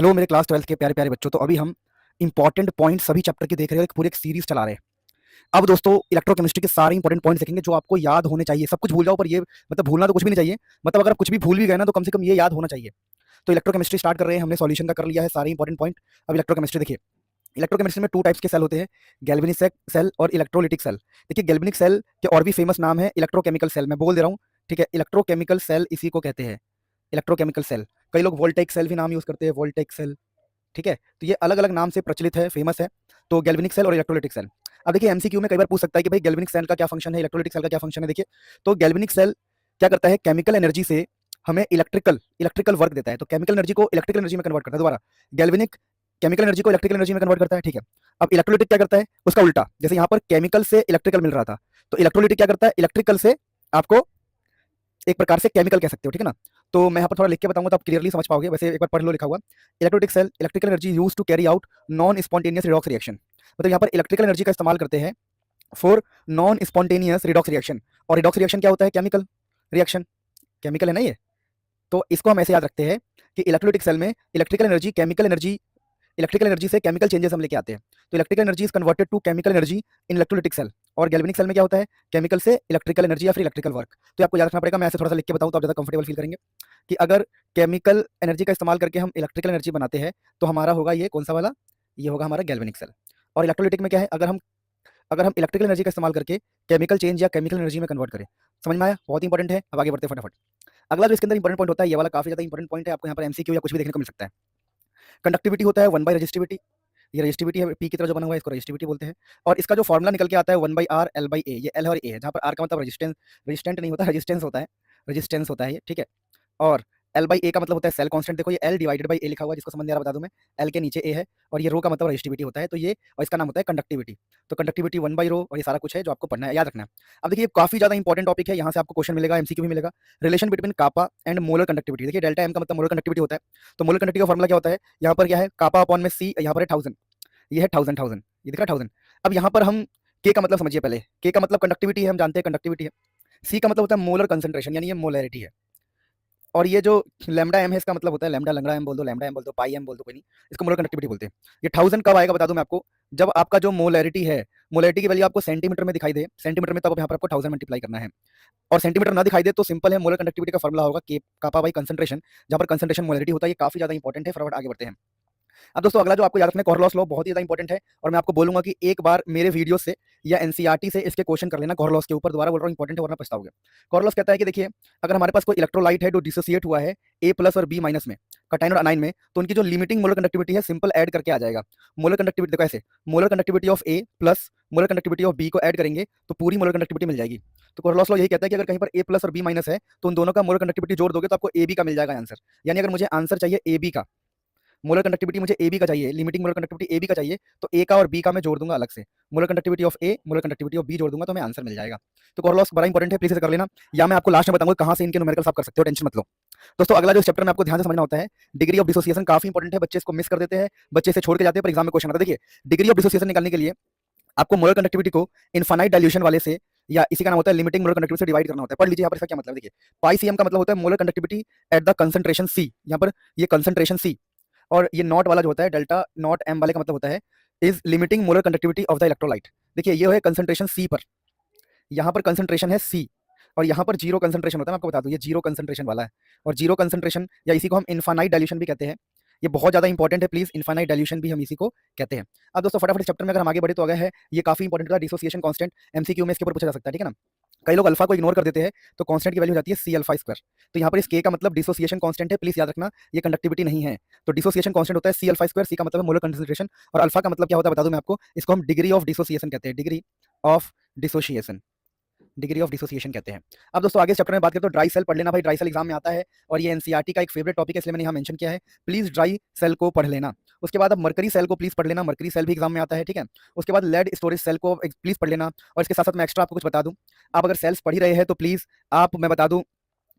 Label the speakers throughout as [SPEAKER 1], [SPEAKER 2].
[SPEAKER 1] Hello मेरे class 12th के प्यारे प्यारे बच्चों। तो अभी हम इंपॉर्टेंट पॉइंट सभी चैप्टर के देख रहे हैं, एक पूरी एक सीरीज चला रहे हैं। अब दोस्तों इलेक्ट्रोकेमिस्ट्री के सारे इंपॉर्टेंट पॉइंट्स देखेंगे जो आपको याद होने चाहिए। सब कुछ भूल जाओ पर ये मतलब भूलना तो कुछ भी नहीं चाहिए। मतलब अगर आप कुछ भी भूल भी गए ना तो कम से कम ये याद होना चाहिए। तो इलेक्ट्रोकेमिस्ट्री स्टार्ट कर रहे हैं, हमने सॉल्यूशन का कर लिया है सारे इंपॉर्टेंट पॉइंट। अब इलेक्ट्रोकेमिस्ट्री देखिए, इलेक्ट्रोकेमिस्ट्री में टू टाइप्स के सेल होते हैं, गैल्वेनिक सेल और इलेक्ट्रोलिटिक सेल। देखिए गैल्वेनिक सेल के और भी फेमस नाम है इलेक्ट्रोकेमिकल सेल, मैं बोल दे रहा हूँ, ठीक है। इलेक्ट्रोकेमिकल सेल इसी को कहते हैं, इलेक्ट्रोकेमिकल सेल। कई लोग वोल्टेइक सेल भी नाम यूज करते हैं, वोल्टेइक सेल, ठीक है। तो ये अलग अलग नाम से प्रचलित है, फेमस है। तो गैल्वेनिक सेल और इलेक्ट्रोलिटिक सेल। अब देखिए एमसीक्यू में कई बार पूछ सकता है कि भाई गैल्वेनिक सेल का क्या फंक्शन है, इलेक्ट्रोलिटिक सेल का क्या फंक्शन है। देखिए तो गैल्वेनिक सेल क्या करता है, केमिकल एनर्जी से हमें इलेक्ट्रिकल इलेक्ट्रिकल वर्क देता है। तो केमिकल एनर्जी को इलेक्ट्रिकल एनर्जी में कन्वर्ट करता है। दोबारा, गैल्वेनिक केमिकल एनर्जी को इलेक्ट्रिकल एनर्जी में कन्वर्ट करता है, ठीक है। अब इलेक्ट्रोलिटिक क्या करता है, उसका उल्टा। जैसे यहाँ पर केमिकल से इलेक्ट्रिकल मिल रहा था, तो इलेक्ट्रोलिटिक क्या करता है, इलेक्ट्रिकल से आपको एक प्रकार से केमिकल कह सकते हो, ठीक है ना। तो मैं यहाँ पर थोड़ा लिख के बताऊंगा तो आप क्लियरली समझ पाओगे। वैसे एक बार पढ़ लो लिखा हुआ, electrolytic cell electrical energy use to carry out non spontaneous redox reaction. मतलब यहाँ पर इलेक्ट्रिकल एनर्जी का इस्तेमाल करते हैं for non spontaneous redox reaction. और रिडॉक्स रिएक्शन क्या होता है, केमिकल रिएक्शन, केमिकल है ना ये। तो इसको हम ऐसे याद रखते हैं कि इलेक्ट्रोलिटिक सेल में इलेक्ट्रिकल एनर्जी इलेक्ट्रिकल एनर्जी से केमिकल चेंजेस हम लेके आते हैं। तो electrical energy is converted to chemical energy in electrolytic cell. और गैल्वेनिक सेल में क्या होता है, केमिकल से इलेक्ट्रिकल एनर्जी या फिर इलेक्ट्रिकल वर्क। तो आपको याद रखना पड़ेगा, मैं ऐसे थोड़ा सा लिख के बताऊं तो आप ज़्यादा कंफर्टेबल फील करेंगे कि अगर केमिकल एनर्जी का इस्तेमाल करके हम इलेक्ट्रिकल एनर्जी बनाते हैं तो हमारा होगा ये कौन सा वाला, ये होगा हमारा गैल्वेनिक सेल। और इलेक्ट्रोलिटिक में क्या है, अगर हम इलेक्ट्रिकल एनर्जी का इस्तेमाल करके केमिकल चेंज या केमिकल एनर्जी में कन्वर्ट करें। समझ में आया, बहुत इंपॉर्टेंट है। अब आगे बढ़ते हैं फटाफट। अगला जो इसके अंदर इंपॉर्टेंट पॉइंट होता है, ये वाला काफी ज्यादा इंपॉर्टेंट पॉइंट है, आपको यहाँ पर एमसीक्यू या कुछ भी देखने को मिल सकता है। कंडक्टिविटी होता है 1/रेजिस्टिविटी। ये रेजिस्टिविटी है, पी की तरह जो बना हुआ है इसको रेजिस्टिविटी बोलते हैं। और इसका जो फॉर्मुला निकल के आता है 1/r L/A, ये L और A है, जहाँ पर R का मतलब रेजिस्टेंट नहीं होता, रेजिस्टेंस होता है, रेजिस्टेंस होता है ये, ठीक है। और L/A का मतलब होता है सेल कांस्टेंट। देखो ये L डिवाइडेड बाई A लिखा हुआ है, जिसको समझ नहीं आ रहा बता दूं मैं, L के नीचे A है और ये रो का मतलब रेजिस्टिविटी होता है। तो ये और इसका नाम होता है कंडक्टिविटी। तो कंडक्टिविटी 1/ρ और ये सारा कुछ है जो आपको पढ़ना है, याद रखना है। अब देखिए काफी ज्यादा इंपॉर्टेंट टॉपिक है, यहाँ से आपको क्वेश्चन मिलेगा, एमसीक्यू भी मिलेगा। Relation between kappa and molar conductivity. देखिए डेल्टा एम का मतलब मोलर कंडक्टिविटी होता है। तो मोलर कंडक्टिविटी का फॉर्मुला क्या होता है, यहाँ पर क्या है, कापा अपॉन में सी, यहाँ पर है 1000, ये है 1000, ये दिख रहा है 1000। अब यहाँ पर हम के का मतलब समझिए पहले, के का मतलब कंडक्टिविटी है, हम जानते हैं कंडक्टिविटी है। सी का मतलब होता है मोलर कंसंट्रेशन, यानी ये मोलैरिटी है। और ये जो लैम्डा एम है इसका मतलब होता है, लैम्डा लंगड़ा एम बोल दो, लैम्डा एम बोल दो, पाई एम बोल दो, कोई नहीं, इसको मोलर कंडक्टिविटी बोलते हैं। ये 1000 कब आएगा बता दूं मैं आपको, जब आपका जो मोलैरिटी है, मोलैरिटी की वैल्यू आपको सेंटीमीटर में दिखाई दे, सेंटीमीटर में, तब यहाँ पर आपको 1000 मल्टीप्लाई करना है। और सेंटीमीटर ना दिखाई दे तो सिंपल है, मोलर कंडक्टिविटी का फॉर्मुला होगा के कापा बाई कंसंट्रेशन, जहाँ पर कंसंट्रेशन मोलैरिटी होता है। ये काफी ज्यादा इंपॉर्टेंट है, फटाफट आगे बढ़ते हैं। अब दोस्तों अगला जो आपको याद रखना है, कोहरलॉस लॉ, बहुत ही ज्यादा इंपॉर्टेंट है। और मैं आपको बोलूंगा कि एक बार मेरे वीडियो से या एनसीईआरटी से इसके क्वेश्चन कर लेना कोहरलॉस के ऊपर। दोबारा बोल रहा हूँ, इंपॉर्टेंट है वरना पछताओगे। कोहरलॉस कहता है कि देखिए अगर हमारे पास कोई इलेक्ट्रोलाइट है जो डिसोसिएट हुआ है ए प्लस और बी माइनस में, कटाइन और अनाइन में, तो उनकी जो लिमिटिंग मोलर कंडक्टिविटी है सिंपल ऐड करके आ जाएगा। मोलर कंडक्टिविटी देखो ऐसे, molar conductivity of A plus molar conductivity of B को ऐड करेंगे तो पूरी मोलर कंडक्टिविटी मिल जाएगी। तो कोहरलॉस लॉ यही कहता है कि अगर कहीं पर ए प्लस और बी माइनस है तो उन दोनों का मोलर कंडक्टिविटी जोड़ दोगे तो आपको ए बी का मिल जाएगा आंसर। यानी अगर मुझे आंसर चाहिए ए बी का, मोलर कंडक्टिविटी मुझे ए बी का चाहिए, limiting molar conductivity A B का चाहिए, तो ए का और बी का मैं जोड़ दूंगा अलग से, molar conductivity of A molar conductivity of B जोड़ दूंगा तो हमें आंसर मिल जाएगा। तो कोहरलॉस बड़ा इंपॉर्टेंट है, प्लीज इसे कर लेना, या मैं आपको लास्ट में बताऊंगा कहां से इनके न्यूमेरिकल्स आप कर सकते हो, टेंशन मत लो। दोस्तों अगला जो चैप्टर में आपको ध्यान से समझना होता है, डिग्री ऑफ डिसोसिएशन, काफी इंपॉर्टेंट है, बच्चे इसको मिस कर देते हैं, बच्चे इसे छोड़ के जाते हैं, पर एग्जाम में क्वेश्चन आता है। देखिए डिग्री ऑफ डिसोसिएशन निकालने के लिए आपको मोलर कंडक्टिविटी को इनफाइनाइट डाइल्यूशन वाले से, या इसी का नाम होता है लिमिटिंग मोलर कंडक्टिविटी से डिवाइड करना होता है। पढ़ लीजिए यहाँ पर इसका क्या मतलब है। देखिए पाई सीएम का मतलब होता है molar conductivity at the concentration C, यहाँ पर ये कंसंट्रेशन सी। और ये नॉट वाला जो होता है, डेल्टा नॉट एम वाले का मतलब होता है is limiting molar conductivity of the electrolyte. देखिए ये है कंसंट्रेशन सी पर, यहाँ पर कंसंट्रेशन है सी, और यहाँ पर जीरो कंसंट्रेशन होता है। मैं आपको बता दूं ये जीरो कंसंट्रेशन वाला है। और जीरो कंसंट्रेशन या इसी को हम इनफाइनाइट डाइल्यूशन भी कहते हैं, ये बहुत ज्यादा इंपॉर्टेंट है, प्लीज इनफाइनाइट डाइल्यूशन भी हम इसी को कहते हैं। अब दोस्तों फटाफट चैप्टर में अगर हम आगे बढ़े तो आगे है, ये काफी इंपॉर्टेंट था, डिसोसिएशन कांस्टेंट, एमसीक्यू में इसके ऊपर पूछा जा सकता है, ठीक है ना। कई लोग अल्फा को इग्नोर कर देते हैं तो कांस्टेंट की वैल्यू हो जाती है सी अल्फा स्क्वायर। तो यहाँ पर इस के का मतलब डिसोसिएशन कांस्टेंट है, प्लीज याद रखना, ये कंडक्टिविटी नहीं है। तो डिसोसिएशन कांस्टेंट होता है सी अल्फा स्क्वायर, सी का मतलब है मोलर कंसंट्रेशन, और अल्फा का मतलब क्या होता है बता दूं मैं आपको, इसको हम डिग्री ऑफ डिसोसिएशन कहते हैं, degree of dissociation, degree of dissociation कहते हैं। अब दोस्तों आगे चैप्टर में बात करें तो ड्राई सेल पढ़ लेना भाई, ड्राई सेल एग्जाम में आता है और ये एनसीईआरटी का एक फेवरेट टॉपिक है, इसलिए मैंने यहाँ मेंशन किया है, प्लीज ड्राई सेल को पढ़ लेना। उसके बाद अब मरकरी सेल को प्लीज पढ़ लेना, मरकरी सेल भी एग्जाम में आता है, ठीक है। उसके बाद लेड स्टोरेज सेल को प्लीज पढ़ लेना। और इसके साथ साथ मैं एक्स्ट्रा आपको कुछ बता दूं, आप अगर सेल्स पढ़ ही रहे हैं तो प्लीज आप, मैं बता दूं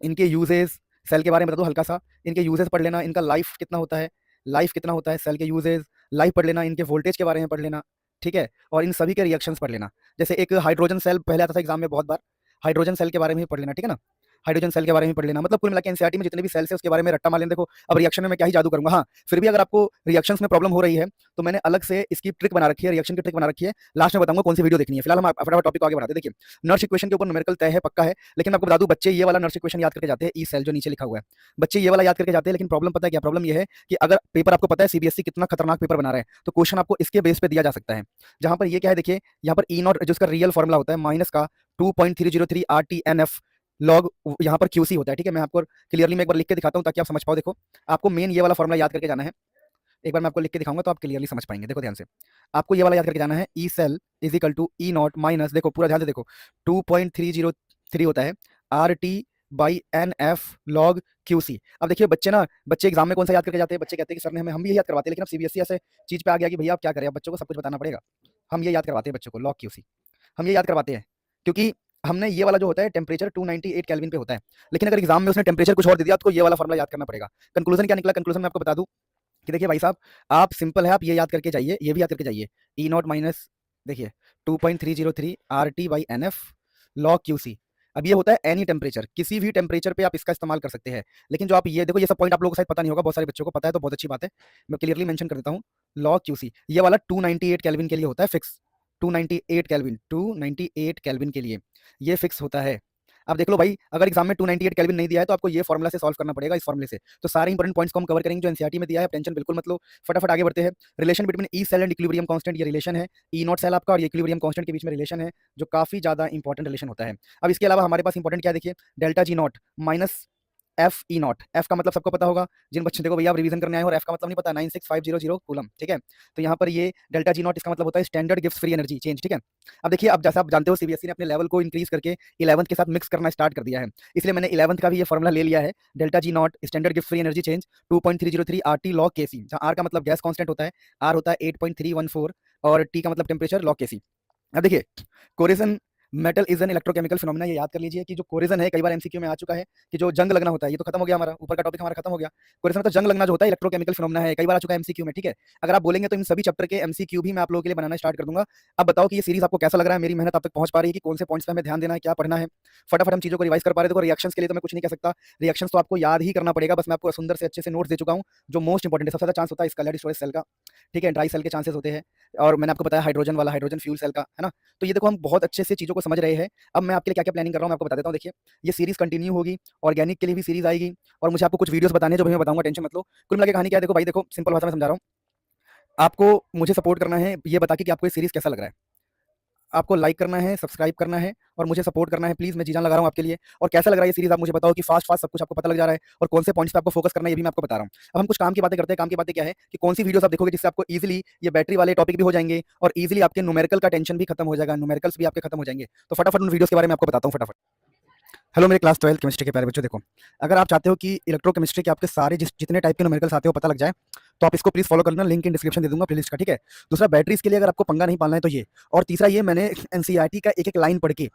[SPEAKER 1] इनके यूजेस, सेल के बारे में बता दूं हल्का सा, इनके यूजेस पढ़ लेना, इनका लाइफ कितना होता है, लाइफ कितना होता है सेल के यूजेस, लाइफ पढ़ लेना, इनके वोल्टेज के बारे में पढ़ लेना, ठीक है। और इन सभी के रिएक्शंस पढ़ लेना। जैसे एक हाइड्रोजन सेल पहले आता था एग्जाम में बहुत बार, हाइड्रोजन सेल के बारे में ही पढ़ लेना, ठीक है ना। हाइड्रोजन सेल के बारे में पढ़ लेना, मतलब कुल मिला के एनसीईआरटी में जितने भी सेल्स है उसके बारे में रट्टा मार लेना। देखो अब रिएक्शन में मैं क्या ही जादू करूंगा। हाँ फिर भी अगर आपको रिएक्शंस में प्रॉब्लम हो रही है तो मैंने अलग से इसकी ट्रिक बना रखी है, रिएक्शन की ट्रिक बना रखी है, लास्ट में बताऊंगा कौन सी वीडियो देखनी है। फिलहाल हम फटाफट टॉपिक को आगे बढ़ाते हैं। देखिए नर्स इक्वेशन के ऊपर न्यूमेरिकल तय है, पक्का है, लेकिन मैं आपको बता दूं बच्चे ये वाला नर्स इक्वेशन याद करके जाते हैं, ई सेल जो नीचे लिखा हुआ है, बच्चे ये वाला याद करके जाते हैं। लेकिन प्रॉब्लम पता है क्या, प्रॉब्लम ये है कि अगर पेपर आपको पता है सीबीएसई कितना खतरनाक पेपर बना रहा है, तो क्वेश्चन आपको इसके बेस पे दिया जा सकता है। जहां पर ये क्या है, देखिए यहाँ पर ई नॉट जो इसका रियल फॉर्मुला होता है माइनस का 2.303 RTNF लॉग यहाँ पर क्यूसी होता है। ठीक है, मैं आपको क्लियरली मैं एक बार लिख के दिखाता हूँ ताकि आप समझ पाओ। देखो आपको मेन ये वाला फॉर्मुला याद करके जाना है, एक बार मैं आपको लिख के दिखाऊंगा तो आप क्लियरली समझ पाएंगे। देखो ध्यान से, आपको ये वाला याद करके जाना है, E cell is equal to E naught minus, देखो पूरा ध्यान से देखो, 2.303 होता है RT/NF log QC। अब देखिए बच्चे एग्जाम में कौन सा याद करके जाते हैं, बच्चे कहते हैं कि सर ने हम भी यही याद करवाते हैं, लेकिन अब सीबीएसई ऐसे चीज पे आ गया कि भैया आप क्या करें, अब बच्चों को सब कुछ बताना पड़ेगा। हम ये याद करवाते हैं बच्चों को log QC, हम ये याद करवाते हैं क्योंकि हमने ये वाला जो होता है टेम्परेचर 298 केल्विन पे होता है, लेकिन अगर एग्जाम में उसने टेम्परेचर कुछ और दे दिया तो ये वाला फॉर्मुला याद करना पड़ेगा। कंक्लूजन क्या निकला, कंक्लूजन में आपको बता दूं कि देखिए भाई साहब आप सिंपल है, आप ये याद करके जाइए, ये भी याद करके जाइए, ई नॉट माइनस देखिए 2.303 RT/NF log QC। अब ये होता है एनी टेम्परेचर, किसी भी टेम्परेचर पे आप इसका इस्तेमाल कर सकते हैं। लेकिन जो आप ये देखो, ये सब पॉइंट आप लोगों को शायद पता नहीं होगा, बहुत सारे बच्चों को पता है तो बहुत अच्छी बात है, मैं क्लियरली मेंशन कर देता हूँ। log QC ये वाला 298 केल्विन के लिए होता है फिक्स, 298 केल्विन, 298 केल्विन के लिए ये फिक्स होता है। अब देख लो भाई, अगर एग्जाम में 298 केल्विन नहीं दिया है तो आपको ये फॉर्मुला से सॉल्व करना पड़ेगा, इस फॉर्मुले से। तो सारे इंपॉर्टेंट पॉइंट्स को हम कवर करेंगे जो एनसीईआरटी में दिया है, टेंशन बिल्कुल मत लो, फटाफट आगे बढ़ते हैं। Relation between E cell and equilibrium constant, ये रिलेशन है ई नॉट सेल आपका और इक्विलिब्रियम कांस्टेंट के बीच में रिलेशन है, जो काफी ज्यादा इंपॉर्टेंट रिलेशन होता है। अब इसके अलावा हमारे पास इंपॉर्टेंट क्या, देखिए delta G not minus F E not, F का मतलब सबको पता होगा, जिन बच्चों देखो भैया आप रिवीजन करने आए हो और एफ का मतलब नहीं पता, 96500 कूलम। ठीक है, तो यहाँ पर ये डेल्टा जी नॉट इसका मतलब होता है standard gives free energy change. ठीक है, अब देखिए अब जैसा आप जानते हो सीबीएसई ने अपने लेवल को इंक्रीज करके 11th के साथ मिक्स करना स्टार्ट कर दिया है, इसलिए मैंने 11th का भी ये फॉर्मुला ले लिया है, delta G not standard gives free energy change 2.303 RT log KC, जहाँ आर का मतलब गैस कांस्टेंट होता है, आर होता है 8.314 और टी का मतलब टेम्परेचर log KC। अब देखिए corrosion metal is an electrochemical phenomena, ये याद कर लीजिए कि जो कोरिजन है कई बार एमसीक्यू में आ चुका है कि जो जंग लगना होता है, ये तो खत्म हो गया, हमारा ऊपर का टॉपिक हमारा खत्म हो गया। कोरिजन मतलब जंग लगना जो होता है इलेक्ट्रोकेमिकल फिनोमेना है, कई बार आ चुका है एमसीक्यू में। ठीक है, अगर आप बोलेंगे तो इन सभी चैप्टर के एमसीक्यू भी मैं आप लोगों के लिए बनाना स्टार्ट कर दूंगा। अब बताओ कि ये सीरीज आपको कैसा लग रहा है, मेरी मेहनत आप तक पहुंच पा रही है कि कौन से पॉइंट्स पे हमें ध्यान देना है, क्या पढ़ना है, फटाफट हम चीजों को रिवाइज कर पा रहे। देखो रिएक्शंस के लिए तो मैं कुछ नहीं कह सकता, रिएक्शंस तो आपको याद ही करना पड़ेगा, बस मैं आपको सुंदर से अच्छे से नोट्स दे चुका हूँ। जो मोस्ट इंपॉर्टेंट है, सबसे ज्यादा चांस होता है इसका लेड स्टोरेज सेल का, ठीक है, ड्राई सेल के चांसेस होते हैं, और मैंने आपको बताया हाइड्रोजन वाला, हाइड्रोजन फ्यूल सेल का, है ना। तो ये देखो हम बहुत अच्छे से चीजों को समझ रहे हैं। अब मैं आपके लिए क्या क्या प्लानिंग कर रहा हूँ मैं आपको बता देता हूँ। देखिए ये सीरीज कंटिन्यू होगी, ऑर्गेनिक के लिए भी सीरीज आएगी, और मुझे आपको कुछ वीडियोस बताने हैं जो भी मैं बताऊंगा, टेंशन मत लो। कुल मिला के कहानी क्या है, देखो भाई देखो सिंपल भाषा में समझा रहा हूँ, आपको मुझे सपोर्ट करना है ये बता के कि आपको ये सीरीज कैसा लग रहा है। आपको लाइक करना है, सब्सक्राइब करना है और मुझे सपोर्ट करना है प्लीज, मैं जी जान लगा रहा हूँ आपके लिए। और कैसा लग रहा है ये सीरीज आप मुझे बताओ कि फास्ट फास्ट सब कुछ आपको पता लग जा रहा है और कौन से पॉइंट्स पे आपको फोकस करना है ये भी मैं आपको बता रहा हूँ। अब हम कुछ काम की बातें करते हैं। काम की बातें क्या है कि कौन सी वीडियोस आप देखोगे जिससे आपको इजीली ये बैटरी वाले टॉपिक भी हो जाएंगे और इजीली आपके न्यूमेरिकल का टेंशन भी खत्म हो जाएगा, न्यूमेरिकल्स भी आपके खत्म हो जाएंगे। तो फटाफट उन वीडियोस के बारे में आपको बताता हूँ फटाफट। हेलो मेरे क्लास 12 केमिस्ट्री के प्यारे बच्चों, देखो अगर आप चाहते हो कि इलेक्ट्रोकेमिस्ट्री के आपके सारे जितने टाइप के न्यूमेरिकल्स आते हो पता लग जाए, तो आप इसको प्लीज फॉलो करना, लिंक इन डिस्क्रिप्शन दे दूंगा प्लेलिस्ट का। ठीक है, दूसरा बैटरीज के लिए अगर आपको पंगा नहीं पालना है तो ये, और तीसरा ये मैंने एनसीईआरटी का एक एक लाइन पढ़ के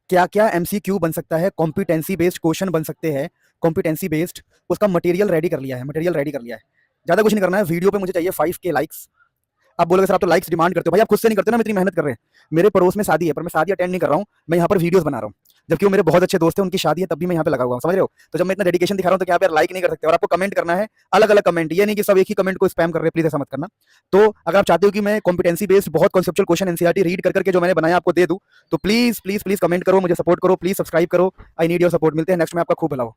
[SPEAKER 1] क्या क्या एमसीक्यू बन सकता है, कॉम्पिटेंसी बेस्ड क्वेश्चन बन सकते हैं, कॉम्पिटेंसी बेस्ड, उसका मटेरियल रेडी कर लिया है, मटेरियल रेडी कर लिया है। ज्यादा कुछ नहीं करना है, वीडियो पे मुझे चाहिए 5K लाइक्स। आप बोलोगे सर आप तो लाइक्स डिमांड करते हो, भाई आप खुद से नहीं करते ना, मैं इतनी मेहनत कर रहे हैं। मेरे पड़ोस में शादी है पर मैं शादी अटेंड नहीं कर रहा हूँ, मैं यहाँ पर वीडियोस बना रहा हूँ, जबकि वो मेरे बहुत अच्छे दोस्त हैं, उनकी शादी है तब भी मैं यहाँ पे लगा हुआ हूँ, समझ रहे हो। तो जब मैं इतना डेडिकेशन दिखा रहा हूँ तो क्या आप यार लाइक नहीं कर सकते, और आपको कमेंट करना है अलग अलग कमेंट, ये नहीं कि सब एक ही कमेंट को स्पैम कर रहे हैं, प्लीज ऐसा मत करना। तो अगर आप चाहते हो कि मैं कॉम्पिटेंसी बेस्ड बहुत कॉन्सेप्चुअल क्वेश्चन एनसीईआरटी रीड कर करके जो मैंने बनाया आपको दे दूं, तो प्लीज प्लीज प्लीज कमेंट करो, मुझे सपोर्ट करो, प्लीज सब्सक्राइब करो, आई नीड योर सपोर्ट। मिलते हैं नेक्स्ट में, आपका खूब भला हो।